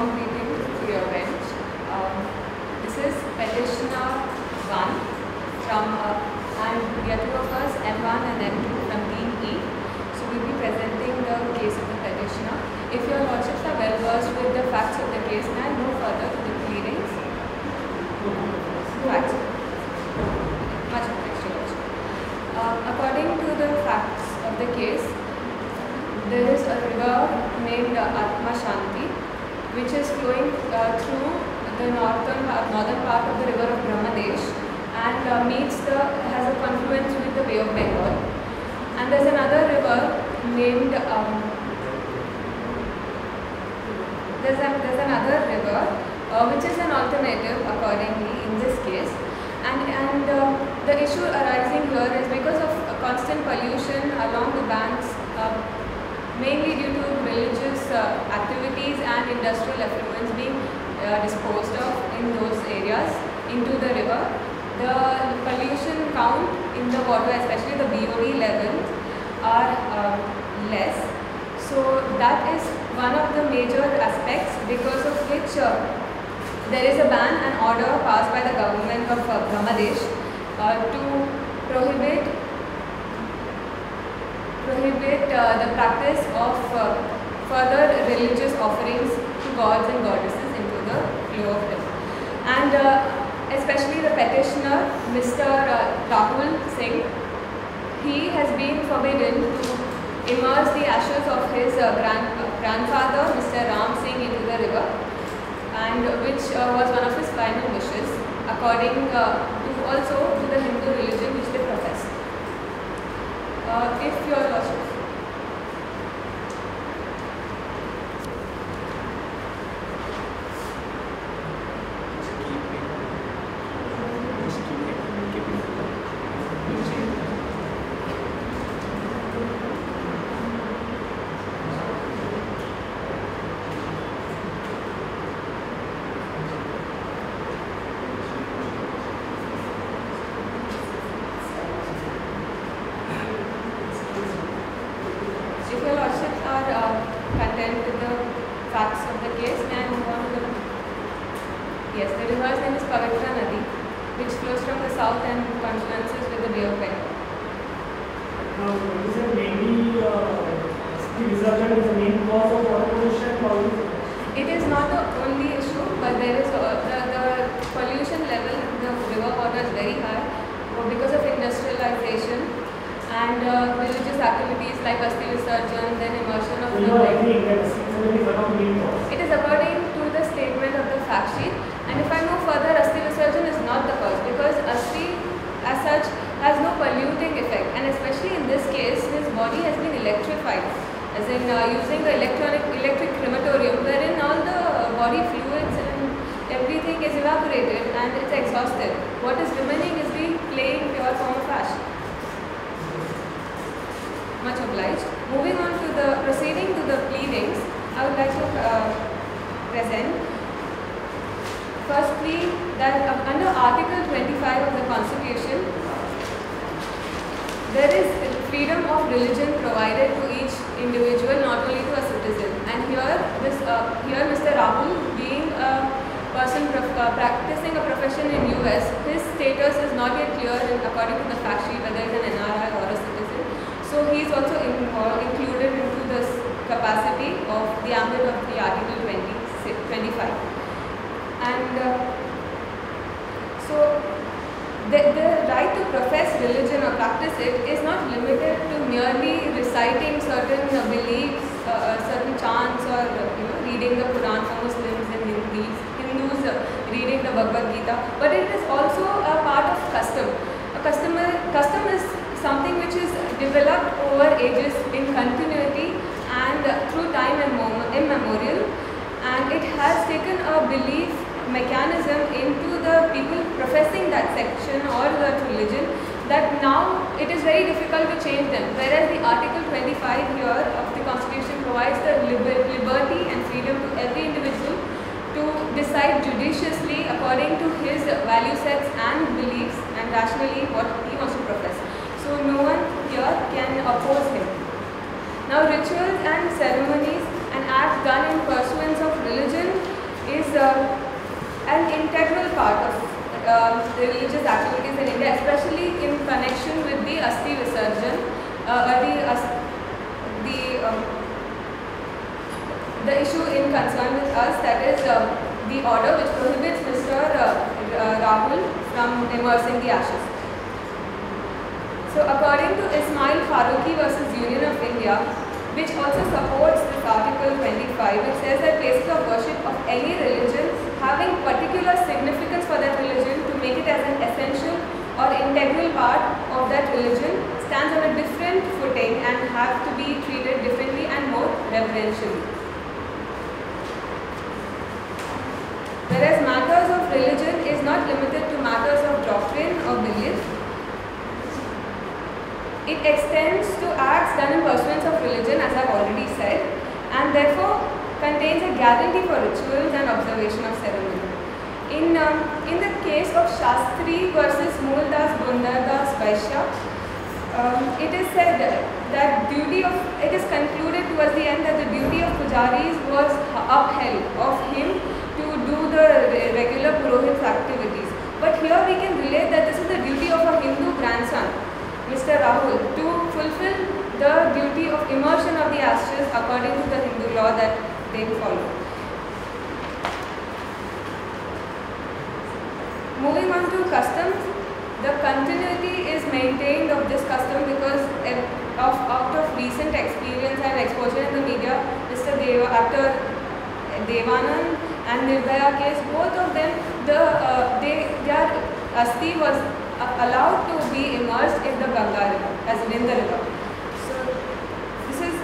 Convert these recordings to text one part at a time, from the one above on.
warm greetings to your bench. This is petitioner 1 from, and the two of us, M1 and M2 from Team E. So we will be presenting the case of the petitioner. If your lordships are well versed with the facts of the case, may I go further to the pleadings? Facts. Much thanks, Your Lordship. According to the facts of the case, there is a river named Atma Shanti, which is flowing through the northern part of the river of Brahmadesh and has a confluence with the Bay of Bengal. And there's another river named which is an alternative accordingly in this case. And the issue arising here is because of constant pollution along the banks, mainly due to religious activities and industrial effluents being disposed of in those areas into the river. The pollution count in the water, especially the BOD levels, are less. So that is one of the major aspects because of which there is a ban and order passed by the government of Brahmadesh to prohibit the practice of further religious offerings to gods and goddesses into the flow of river. And especially the petitioner, Mr. Rahul Singh, he has been forbidden to immerse the ashes of his grandfather, Mr. Ram Singh, into the river, and which was one of his final wishes, according also to the Hindu religion which they profess. If your lordship. If your lordships are content with the facts of the case, may I move on to the... Yes, the river's name is Pavitra Nadi, which flows from the south and confluences with the Bay of Bengal. Now, is it mainly the resurgent is the main cause of water pollution? It is not the only issue, but there is the pollution level in the river water is very high because of industrialization and religious activities like Asti Visarjan, then immersion of You are agreeing that this is only one of the main causes? It is according to the statement of the fact sheet, and if I move further, Asti Visarjan is not the cause because Asti as such has no polluting effect, and especially in this case his body has been electrified, as in using the electric crematorium wherein all the body fluids and everything is evaporated and it's exhausted. What is remaining is the plain pure form of ash. Much obliged. Moving on to proceeding to the pleadings, I would like to present firstly that under Article 25 of the Constitution, there is freedom of religion provided to each individual, not only to a citizen. And here Mr. Rahul, being a person practicing a profession in US, his status is not yet clear according to the fact sheet whether he is an NRI or a citizen. So he is also included into this capacity of the ambit of the Article 25. And so the right to profess religion or practice it is not limited to merely reciting certain beliefs, certain chants, or reading the Quran for Muslims and Hindus reading the Bhagavad Gita, but it is also a part of custom. Custom is something which is developed over ages in continuity and through time immemorial, and it has taken a belief mechanism into the people professing that section or that religion that now it is very difficult to change them, whereas the Article 25 here of the Constitution provides the liberty and freedom to every individual to decide judiciously according to his value sets and beliefs and rationally what he wants to profess. So no one here can oppose him. Now rituals and ceremonies and acts done in pursuance of religion an integral part of religious activities in India, especially in connection with the Asti Visarjan, the issue in concern with us, that is the order which prohibits Mr. Rahul from immersing the ashes. So according to Ismail Faruqi versus Union of India, which also supports this Article 25, it says that places of worship of any religion having particular significance for that religion to make it as an essential or integral part of that religion stands on a different footing and have to be treated differently and more reverentially. Whereas matters of religion is not limited to matters of doctrine or belief, it extends to acts done in pursuance of religion, as I have already said, and therefore contains a guarantee for rituals and observation of ceremony. In the case of Shastri versus Mooldas Bundardas Vaishya, it is said that it is concluded towards the end that the duty of pujaris was upheld of him to do the regular Purohit's activities. But here we can relate that this is the duty of a Hindu grandson, Mr. Rahul, to fulfill the duty of immersion of the ashes according to the Hindu law that they follow. Moving on to customs, the continuity is maintained of this custom because out of recent experience and exposure in the media, actor Devanand and Nirbhaya case, both of them, their Asti was allowed to be immersed in the Ganga river, as in the river. So this is,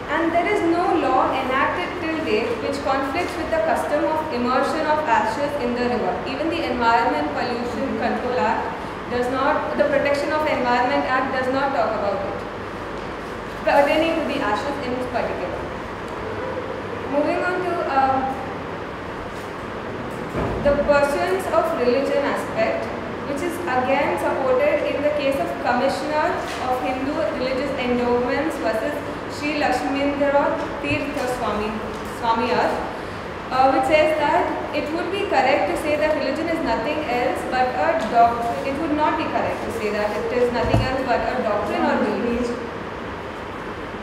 and there is no law enacted till date which conflicts with the custom of immersion of ashes in the river. Even the Environment Pollution Control Act does not, the Protection of Environment Act does not talk about it, pertaining to the ashes in particular. Moving on to the pursuance of religion aspect, which is again supported in the case of Commissioner of Hindu Religious Endowments versus Sri Lakshmindra Tirtha Swamiyar, which says that it would be correct to say that religion is nothing else but a doctrine. It would not be correct to say that it is nothing else but a doctrine or belief.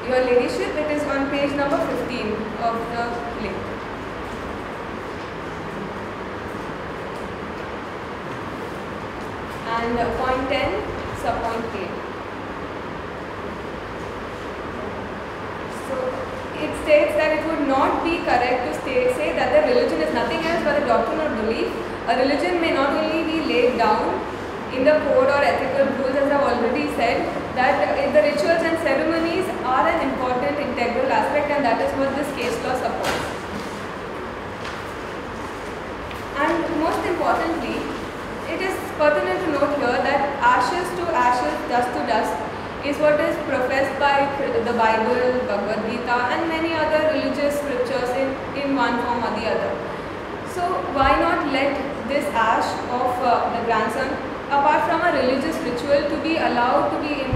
Your Ladyship, it is on page number 15 of the link. And point 10, sub-point A. So it states that it would not be correct to say that the religion is nothing else but a doctrine or belief. A religion may not only be laid down in the code or ethical rules, as I have already said, that the rituals and ceremonies are an important integral aspect, and that is what this case law supports. And most importantly, it is pertinent to note here that ashes to ashes, dust to dust is what is professed by the Bible, Bhagavad Gita and many other religious scriptures in one form or the other. So why not let this ash of the grandson, apart from a religious ritual, to be allowed to be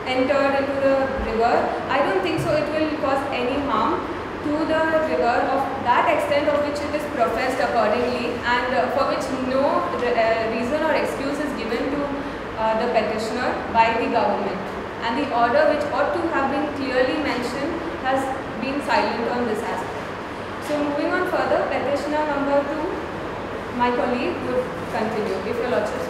entered into the river? I don't think so it will cause any harm to the river of that extent of which it is professed accordingly, and for which no reason or excuse is given to the petitioner by the government. And the order, which ought to have been clearly mentioned, has been silent on this aspect. So moving on further, petitioner number 2, my colleague would continue, if your lordship